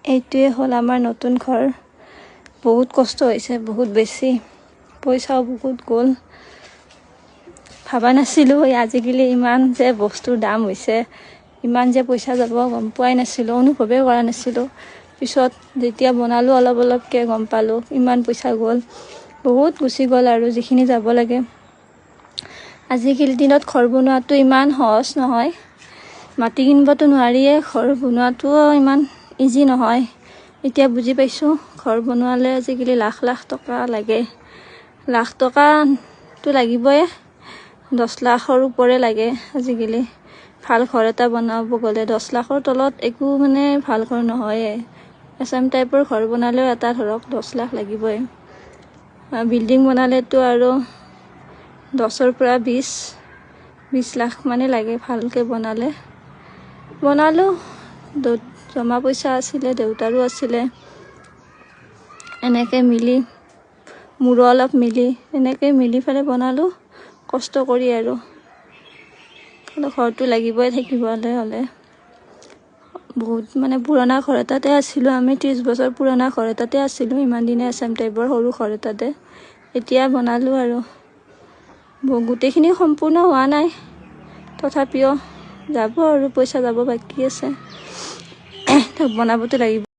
এইটোৱে হ'ল আমাৰ নতুন ঘৰ। বহুত কষ্ট হৈছে, বহুত বেছি পইচাও বহুত গ'ল। ভাবা নাছিলোঁ আজিকালি ইমান যে বস্তুৰ দাম হৈছে, ইমান যে পইচা যাব গম পোৱাই নাছিলোঁ, অনুভৱেই কৰা নাছিলোঁ। পিছত যেতিয়া বনালোঁ অলপ অলপকৈ গম পালোঁ ইমান পইচা গ'ল, বহুত গুচি গ'ল আৰু যিখিনি যাব লাগে। আজিকালি দিনত ঘৰ বনোৱাটো ইমান সহজ নহয়, মাটি কিনিবতো নোৱাৰিয়ে, ঘৰ বনোৱাটোও ইমান ইজি নহয়। এতিয়া বুজি পাইছোঁ ঘৰ বনোৱালে আজিকালি লাখ লাখ টকা লাগে। লাখ টকাটো লাগিবই, 10 লাখৰ ওপৰে লাগে আজিকালি। ভাল ঘৰ এটা বনাব গ'লে 10 লাখৰ তলত একো মানে ভাল ঘৰ নহয়ে। এছাম টাইপৰ ঘৰ বনালেও এটা ধৰক 10 লাখ লাগিবই। বিল্ডিং বনালেতো আৰু 10ৰ পৰা 20 লাখ মানে লাগে ভালকৈ বনালে। বনালোঁ, জমা পইচা আছিলে, দেউতাৰো আছিলে, এনেকৈ মিলি মোৰো অলপ মিলি এনেকৈ মিলি পেলাই বনালোঁ কষ্ট কৰি। আৰু ঘৰটো লাগিবই থাকিবলৈ হ'লে। বহুত মানে পুৰণা ঘৰ এটাতে আছিলোঁ আমি, 30 বছৰ পুৰণা ঘৰ এটাতে আছিলোঁ ইমান দিনে, এছাম টাইপৰ সৰু ঘৰ এটাতে। এতিয়া বনালোঁ আৰু গোটেইখিনি সম্পূৰ্ণ হোৱা নাই, তথাপিও যাব আৰু পইচা যাব বাকী আছে, বনাবতো লাগিব।